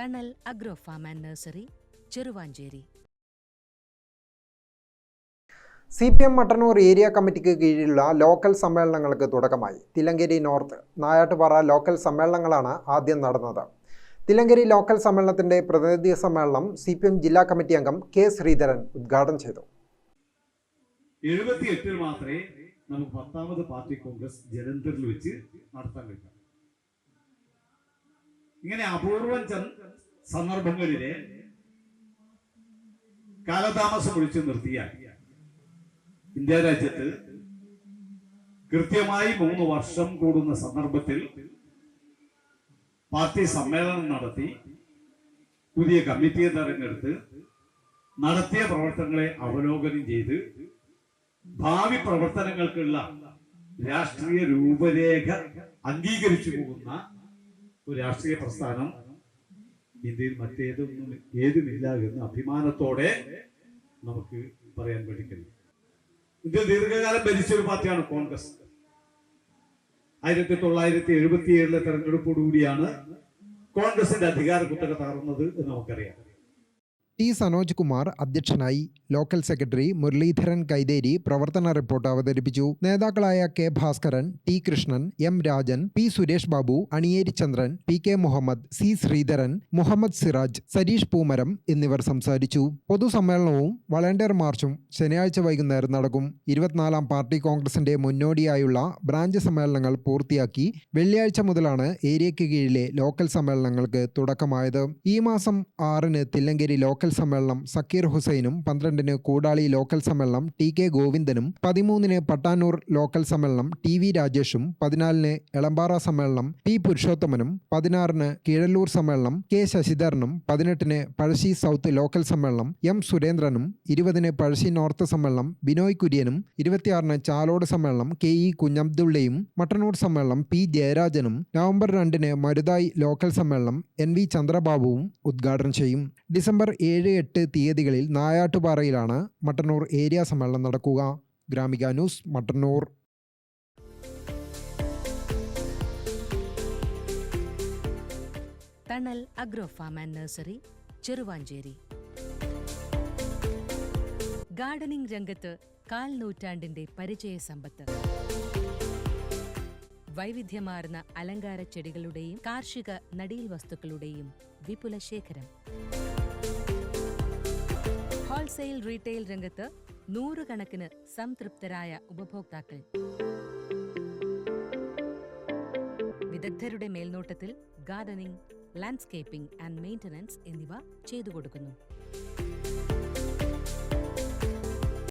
തണൽ agro farm and nursery, Cheruvanchery. CPM Mattannur area കമ്മിറ്റിക്ക് കീഴിലുള്ള ലോക്കൽ സമ്മേളനങ്ങൾക്ക് തുടക്കമായി. തില്ലങ്കേരി നോർത്ത്, നായാട്ടുപാറ ലോക്കൽ സമ്മേളനങ്ങളാണ് ആദ്യം നടന്നത്. തില്ലങ്കേരി ലോക്കൽ സമ്മേളനത്തിന്റെ പ്രതിനിധി സമ്മേളനം CPM ജില്ലാ കമ്മിറ്റി അംഗം K. ശ്രീധരൻ ഉദ്ഘാടനം ചെയ്തു. 78 മാത്രമേ നമുക്ക് 10ാമത് പാർട്ടി കോൺഗ്രസ് ജലന്ധറിൽ വെച്ച് നടത്താൻ കഴിയും. ഇങ്ങനെ അപൂർവം സന്ദർഭങ്ങളിലെ കാലതാമസം ഒഴിച്ചു നിർത്തിയാൽ ഇന്ത്യ രാജ്യത്ത് കൃത്യമായി 3 വർഷം കൂടുന്ന സന്ദർഭത്തിൽ പാർട്ടി സമ്മേളനം നടത്തി പുതിയ കമ്മിറ്റിയെ തെരഞ്ഞെടുത്ത് നടത്തിയ പ്രവർത്തനങ്ങളെ അവലോകനം ചെയ്ത് ഭാവി പ്രവർത്തനങ്ങൾക്കുള്ള രാഷ്ട്രീയ രൂപരേഖ അംഗീകരിച്ചു പോകുന്ന ഒരു രാഷ്ട്രീയ പ്രസ്ഥാനം ഇന്ത്യയിൽ ഏതുമില്ല എന്ന് അഭിമാനത്തോടെ നമുക്ക് പറയാൻ പഠിക്കുന്നു. ഇന്ത്യ ദീർഘകാലം ഭരിച്ച ഒരു പാർട്ടിയാണ് കോൺഗ്രസ്. 1977 തെരഞ്ഞെടുപ്പോടുകൂടിയാണ് കോൺഗ്രസിന്റെ അധികാര കുത്തക തകർന്നത് എന്ന് നമുക്കറിയാം. T. സനോജ് കുമാർ അധ്യക്ഷനായി. ലോക്കൽ സെക്രട്ടറി മുരളീധരൻ കൈതേരി പ്രവർത്തന റിപ്പോർട്ട് അവതരിപ്പിച്ചു. നേതാക്കളായ K. Bhaskaran, T. Krishnan, M. Rajan, P. Suresh Babu, Aniyeri ചന്ദ്രൻ, P. K. Muhammad, C. Sreedharan, Muhammad Siraj, Sareesh Poomaram എന്നിവർ സംസാരിച്ചു. പൊതുസമ്മേളനവും വളണ്ടിയർ മാർച്ചും ശനിയാഴ്ച വൈകുന്നേരം നടക്കും. 24ാം പാർട്ടി കോൺഗ്രസിന്റെ മുന്നോടിയായുള്ള ബ്രാഞ്ച് സമ്മേളനങ്ങൾ പൂർത്തിയാക്കി വെള്ളിയാഴ്ച മുതലാണ് ഏരിയയ്ക്ക് കീഴിലെ ലോക്കൽ സമ്മേളനങ്ങൾക്ക് തുടക്കമായത്. ഈ മാസം 6-ന് തില്ലങ്കേരി ലോക്കൽ സമ്മേളനം സക്കീർ ഹുസൈനും, 12-ന് കൂടാളി ലോക്കൽ സമ്മേളനം T. K. ഗോവിന്ദനും, 13-ന് പട്ടാന്നൂർ ലോക്കൽ സമ്മേളനം T. V. രാജേഷും, 14-ന് എളമ്പാറ സമ്മേളനം P. പുരുഷോത്തമനും, 16-ന് കീഴല്ലൂർ സമ്മേളനം K. ശശിധരനും, 18-ന് പഴശ്ശി സൗത്ത് ലോക്കൽ സമ്മേളനം M. സുരേന്ദ്രനും, 20-ന് പഴശ്ശി നോർത്ത് സമ്മേളനം ബിനോയ് കുര്യനും, 26-ന് ചാലോട് സമ്മേളനം K. E. കുഞ്ഞബ്ദുള്ളയും, മട്ടന്നൂർ സമ്മേളനം P. ജയരാജനും, നവംബർ 2-ന് മരുതായി ലോക്കൽ സമ്മേളനം N. V. ചന്ദ്രബാബുവും ഉദ്ഘാടനം ചെയ്യും. ഡിസംബർ 7-8 തീയതികളിൽ നായാട്ടുപാറയിലാണ് മട്ടന്നൂർ ഏരിയ സമ്മേളനം നടക്കുക. Gramika news, Mattannur. Thanal agro farm and nursery, Cheruvanchery. Gardening രംഗത്ത് 1/4 നൂറ്റാണ്ടിന്റെ പരിചയ സമ്പത്ത്. വൈവിധ്യമാർന്ന അലങ്കാര ചെടികളുടെയും കാർഷിക നടീൽ വസ്തുക്കളുടെയും വിപുല ശേഖരം. ഹോൾസെയിൽ റീറ്റെയിൽ രംഗത്ത് 100 കണക്കിന് സംതൃപ്തരായ ഉപഭോക്താക്കൾ. വിദഗ്ധരുടെ മേൽനോട്ടത്തിൽ ഗാർഡനിംഗ്, ലാൻഡ്സ്കേപ്പിംഗ് ആൻഡ് മെയിന്റനൻസ് എന്നിവ ചെയ്തു കൊടുക്കുന്നു.